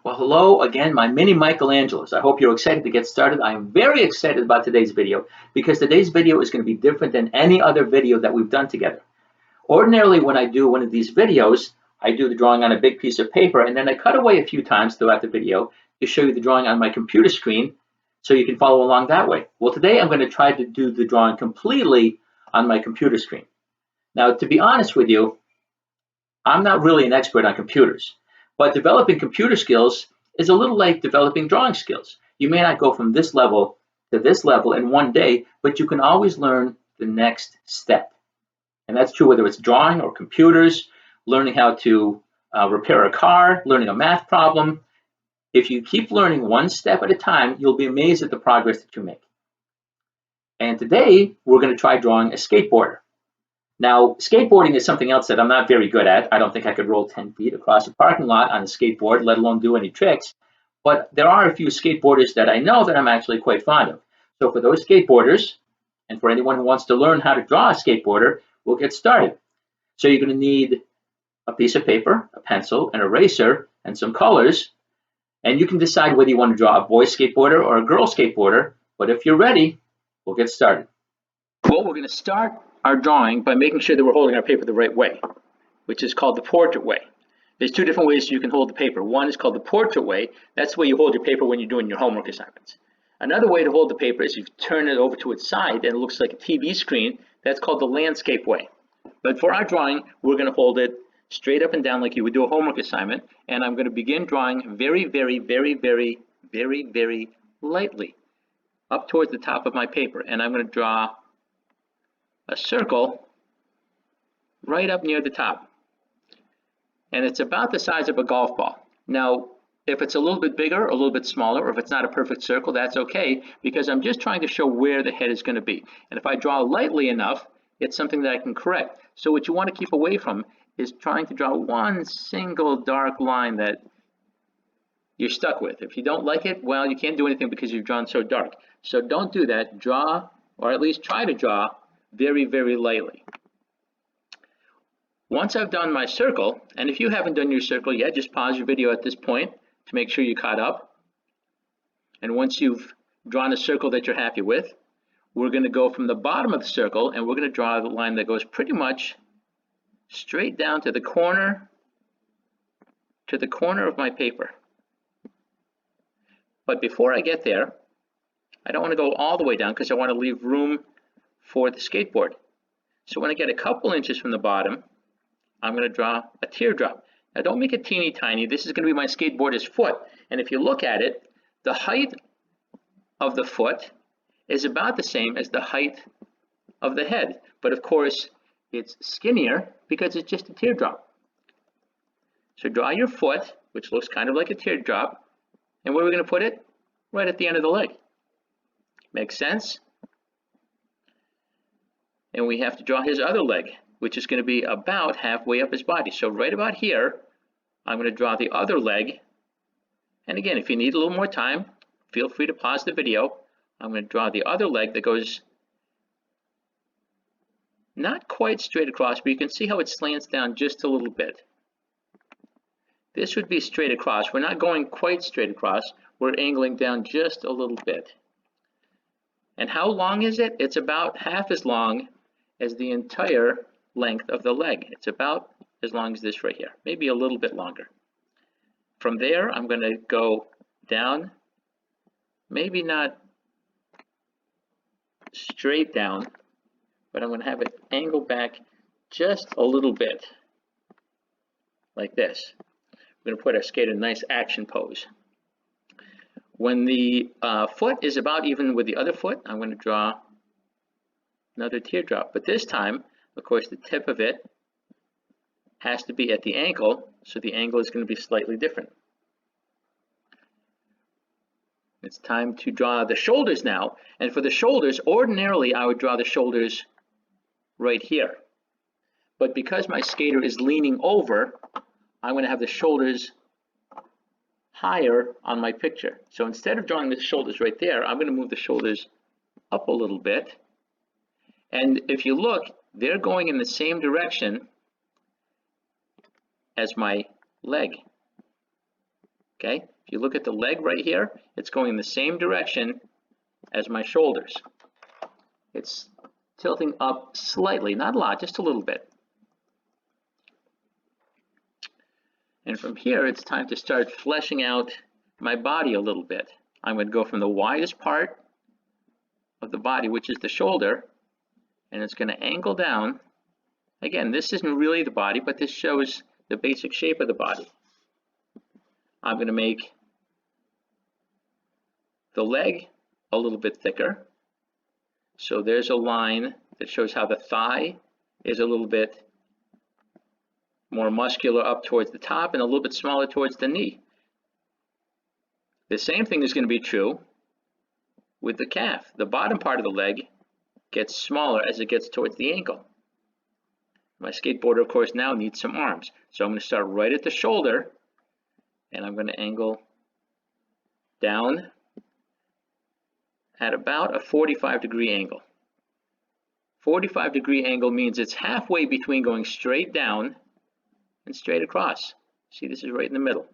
Well, hello again, my mini Michelangelos. I hope you're excited to get started. I am very excited about today's video because today's video is going to be different than any other video that we've done together. Ordinarily, when I do one of these videos, I do the drawing on a big piece of paper and then I cut away a few times throughout the video to show you the drawing on my computer screen so you can follow along that way. Well, today I'm going to try to do the drawing completely on my computer screen. Now, to be honest with you, I'm not really an expert on computers, but developing computer skills is a little like developing drawing skills. You may not go from this level to this level in one day, but you can always learn the next step. And that's true whether it's drawing or computers, learning how to repair a car, learning a math problem. If you keep learning one step at a time, you'll be amazed at the progress that you make. And today, we're going to try drawing a skateboarder. Now, skateboarding is something else that I'm not very good at. I don't think I could roll 10 feet across a parking lot on a skateboard, let alone do any tricks. But there are a few skateboarders that I know that I'm actually quite fond of. So for those skateboarders, and for anyone who wants to learn how to draw a skateboarder, we'll get started. So you're going to need a piece of paper, a pencil, an eraser, and some colors. And you can decide whether you want to draw a boy skateboarder or a girl skateboarder. But if you're ready, we'll get started. Well, we're going to start our drawing by making sure that we're holding our paper the right way, which is called the portrait way. There's two different ways you can hold the paper. One is called the portrait way. That's the way you hold your paper when you're doing your homework assignments. Another way to hold the paper is you turn it over to its side and it looks like a TV screen. That's called the landscape way. But for our drawing, we're going to hold it straight up and down like you would do a homework assignment. And I'm going to begin drawing very, very, very, very, very, very lightly up towards the top of my paper. And I'm going to draw a circle right up near the top. And it's about the size of a golf ball. Now, if it's a little bit bigger, or a little bit smaller, or if it's not a perfect circle, that's okay, because I'm just trying to show where the head is going to be. And if I draw lightly enough, it's something that I can correct. So what you want to keep away from is trying to draw one single dark line that you're stuck with. If you don't like it, well, you can't do anything because you've drawn so dark. So don't do that. Draw, or at least try to draw, very, very lightly. Once I've done my circle, and if you haven't done your circle yet, just pause your video at this point to make sure you're caught up. And once you've drawn a circle that you're happy with, we're going to go from the bottom of the circle and we're going to draw the line that goes pretty much straight down to the corner of my paper. But before I get there, I don't want to go all the way down because I want to leave room for the skateboard. So when I get a couple inches from the bottom, I'm going to draw a teardrop. Now don't make it teeny tiny. This is going to be my skateboarder's foot. And if you look at it, the height of the foot is about the same as the height of the head. But of course, it's skinnier because it's just a teardrop. So draw your foot, which looks kind of like a teardrop. And where are we going to put it? Right at the end of the leg. Makes sense? And we have to draw his other leg, which is going to be about halfway up his body. So right about here, I'm going to draw the other leg. And again, if you need a little more time, feel free to pause the video. I'm going to draw the other leg that goes not quite straight across, but you can see how it slants down just a little bit. This would be straight across. We're not going quite straight across. We're angling down just a little bit. And how long is it? It's about half as long as the entire length of the leg. It's about as long as this right here, maybe a little bit longer. From there, I'm going to go down, maybe not straight down, but I'm going to have it angle back just a little bit, like this. We're going to put our skater in a nice action pose. When the foot is about even with the other foot, I'm going to draw another teardrop. But this time, of course, the tip of it has to be at the ankle, so the angle is going to be slightly different. It's time to draw the shoulders now. And for the shoulders, ordinarily I would draw the shoulders right here. But because my skater is leaning over, I'm going to have the shoulders higher on my picture. So instead of drawing the shoulders right there, I'm going to move the shoulders up a little bit. And if you look, they're going in the same direction as my leg. Okay, If you look at the leg right here, it's going in the same direction as my shoulders. It's tilting up slightly, not a lot, just a little bit. And from here, it's time to start fleshing out my body a little bit. I'm going to go from the widest part of the body, which is the shoulder, and it's going to angle down. Again, this isn't really the body, but this shows the basic shape of the body. I'm going to make the leg a little bit thicker. So there's a line that shows how the thigh is a little bit more muscular up towards the top and a little bit smaller towards the knee. The same thing is going to be true with the calf. The bottom part of the leg gets smaller as it gets towards the ankle. My skateboarder, of course, now needs some arms. So I'm going to start right at the shoulder, and I'm going to angle down at about a 45-degree angle. 45-degree angle means it's halfway between going straight down and straight across. See, this is right in the middle.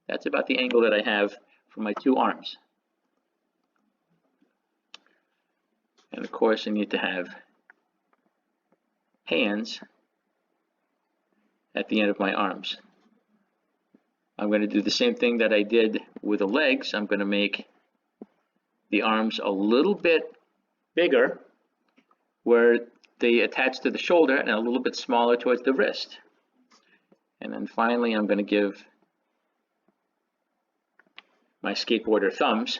That's about the angle that I have for my two arms. And of course, I need to have hands at the end of my arms. I'm going to do the same thing that I did with the legs. I'm going to make the arms a little bit bigger where they attach to the shoulder and a little bit smaller towards the wrist. And then finally, I'm going to give my skateboarder thumbs.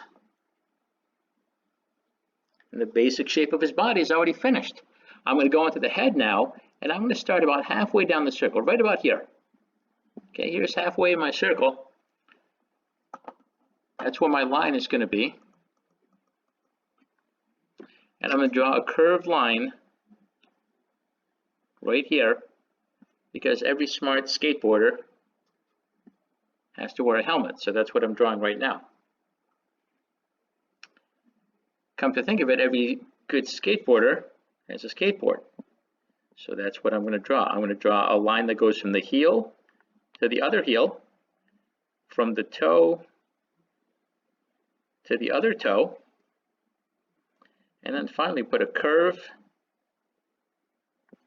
And the basic shape of his body is already finished. I'm going to go into the head now, and I'm going to start about halfway down the circle, right about here. Okay, here's halfway in my circle. That's where my line is going to be. And I'm going to draw a curved line right here, because every smart skateboarder has to wear a helmet. So that's what I'm drawing right now. Come to think of it, every good skateboarder has a skateboard. So that's what I'm going to draw. I'm going to draw a line that goes from the heel to the other heel, from the toe to the other toe, and then finally put a curve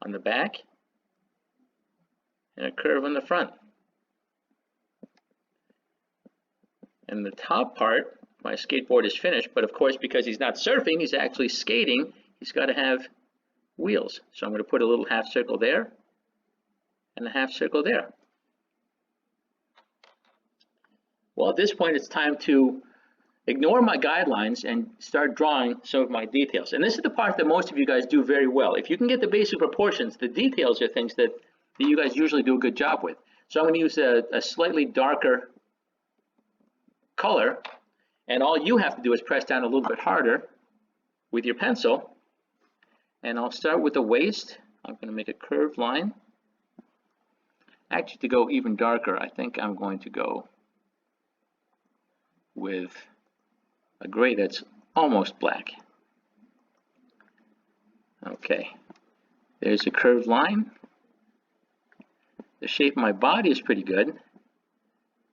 on the back and a curve on the front. And the top part, my skateboard is finished, but of course, because he's not surfing, he's actually skating, he's got to have wheels. So I'm going to put a little half circle there and a half circle there. Well, at this point, it's time to ignore my guidelines and start drawing some of my details. And this is the part that most of you guys do very well. If you can get the basic proportions, the details are things that you guys usually do a good job with. So I'm going to use a slightly darker color, and all you have to do is press down a little bit harder with your pencil. And I'll start with the waist. I'm going to make a curved line. Actually, to go even darker, I think I'm going to go with a gray that's almost black. Okay, there's a curved line. The shape of my body is pretty good.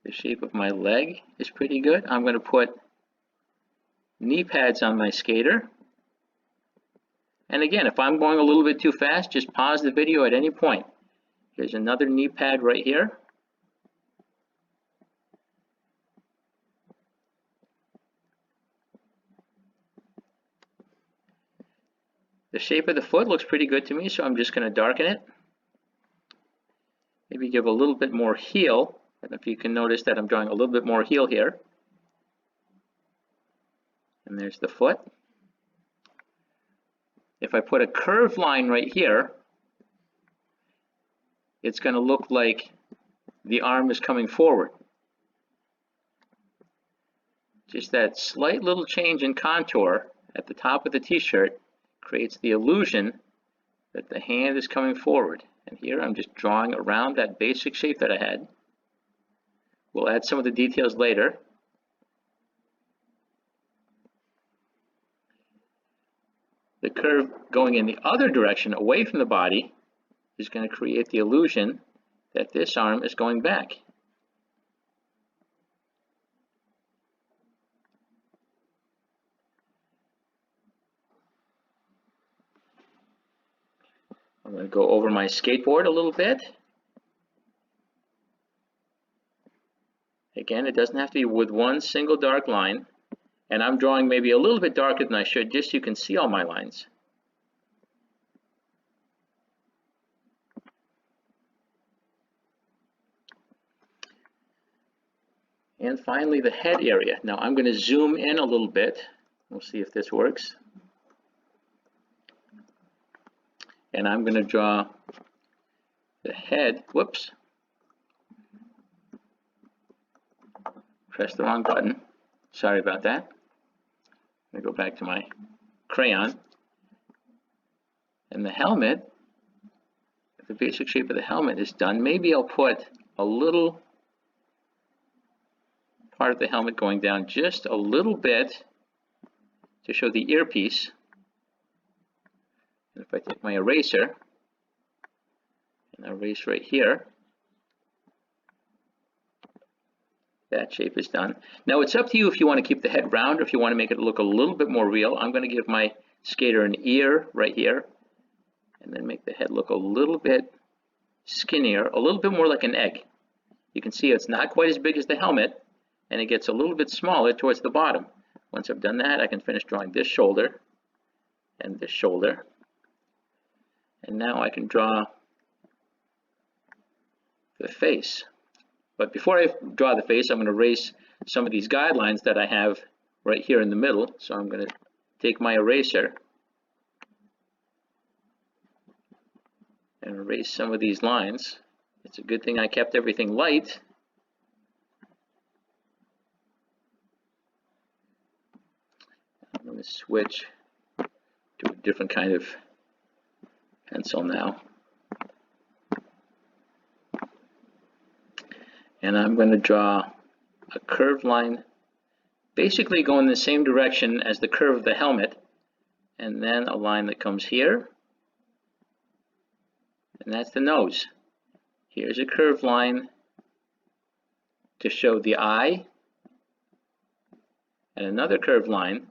The shape of my leg is pretty good. I'm going to put knee pads on my skater. And again, if I'm going a little bit too fast, just pause the video at any point. Here's another knee pad right here. The shape of the foot looks pretty good to me, so I'm just going to darken it. Maybe give a little bit more heel. I don't know if you can notice that I'm drawing a little bit more heel here. And there's the foot. If I put a curved line right here, it's going to look like the arm is coming forward. Just that slight little change in contour at the top of the t-shirt creates the illusion that the hand is coming forward. And here I'm just drawing around that basic shape that I had. We'll add some of the details later. The curve going in the other direction, away from the body, is going to create the illusion that this arm is going back. going to go over my skateboard a little bit. Again, it doesn't have to be with one single dark line. And I'm drawing maybe a little bit darker than I should, just so you can see all my lines. And finally, the head area. Now I'm going to zoom in a little bit. We'll see if this works. And I'm going to draw the head. Whoops. Press the wrong button. Sorry about that. I'm going to go back to my crayon. And the helmet, the basic shape of the helmet is done. Maybe I'll put a little part of the helmet going down just a little bit to show the earpiece. And if I take my eraser and erase right here, that shape is done. Now it's up to you if you want to keep the head round or if you want to make it look a little bit more real. I'm going to give my skater an ear right here and then make the head look a little bit skinnier, a little bit more like an egg. You can see it's not quite as big as the helmet and it gets a little bit smaller towards the bottom. Once I've done that, I can finish drawing this shoulder and this shoulder. And now I can draw the face. But before I draw the face, I'm going to erase some of these guidelines that I have right here in the middle. So I'm going to take my eraser and erase some of these lines. It's a good thing I kept everything light. I'm going to switch to a different kind of pencil now. And I'm going to draw a curved line, basically going the same direction as the curve of the helmet, and then a line that comes here, and that's the nose. Here's a curved line to show the eye, and another curved line,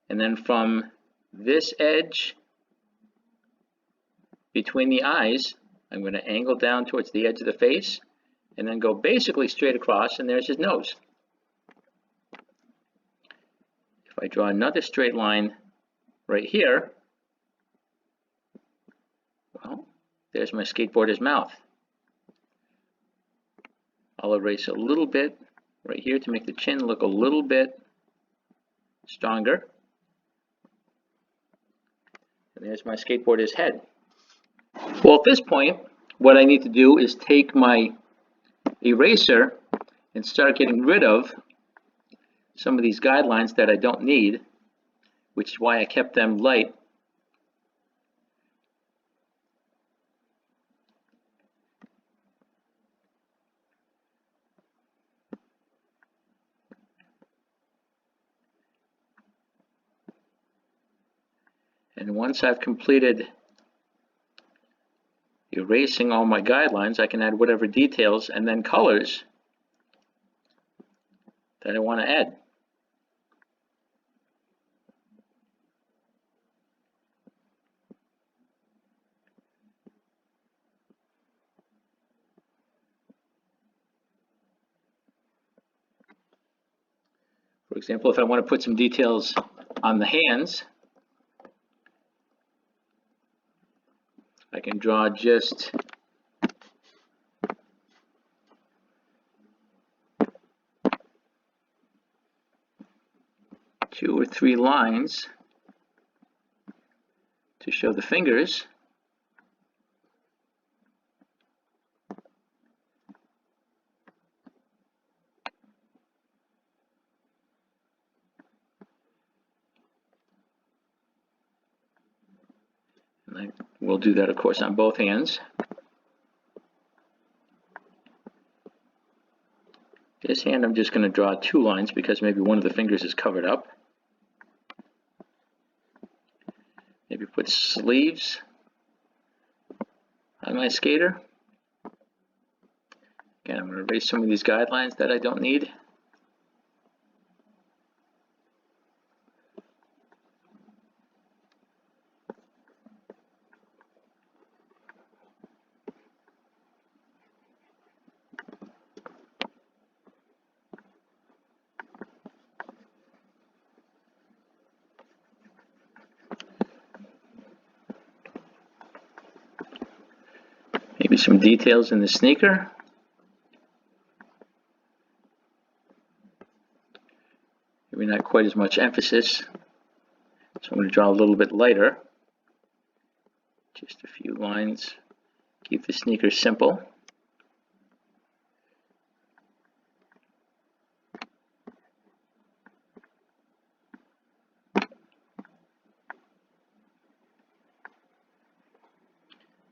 and then from this edge between the eyes, I'm going to angle down towards the edge of the face, and then go basically straight across, and there's his nose. If I draw another straight line right here, well, there's my skateboarder's mouth. I'll erase a little bit right here to make the chin look a little bit stronger. And there's my skateboarder's head. Well, at this point, what I need to do is take my eraser and start getting rid of some of these guidelines that I don't need, which is why I kept them light. And once I've completed erasing all my guidelines, I can add whatever details and then colors that I want to add. For example, if I want to put some details on the hands, I can draw just two or three lines to show the fingers. And we'll do that, of course, on both hands. This hand, I'm just going to draw two lines because maybe one of the fingers is covered up. Maybe put sleeves on my skater. Again, I'm going to erase some of these guidelines that I don't need. Maybe some details in the sneaker. Maybe not quite as much emphasis. So I'm going to draw a little bit lighter. Just a few lines. Keep the sneaker simple.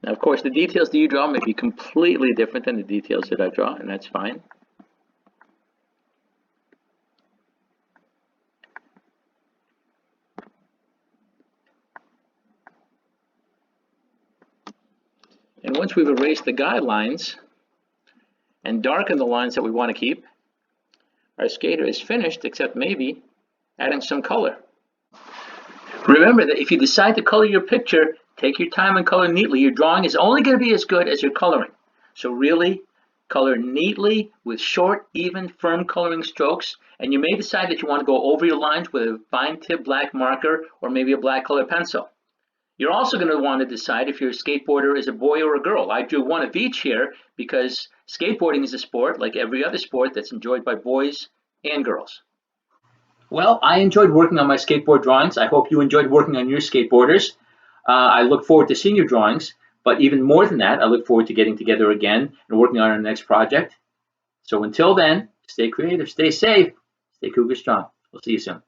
Now, of course, the details that you draw may be completely different than the details that I draw, and that's fine. And once we've erased the guidelines and darkened the lines that we want to keep, our skater is finished, except maybe adding some color. Remember that if you decide to color your picture, take your time and color neatly. Your drawing is only going to be as good as your coloring. So really color neatly with short, even, firm coloring strokes. And you may decide that you want to go over your lines with a fine tip black marker or maybe a black color pencil. You're also going to want to decide if your skateboarder is a boy or a girl. I drew one of each here because skateboarding is a sport like every other sport that's enjoyed by boys and girls. Well, I enjoyed working on my skateboard drawings. I hope you enjoyed working on your skateboarders. I look forward to seeing your drawings, but even more than that, I look forward to getting together again and working on our next project. So until then, stay creative, stay safe, stay cougar strong. We'll see you soon.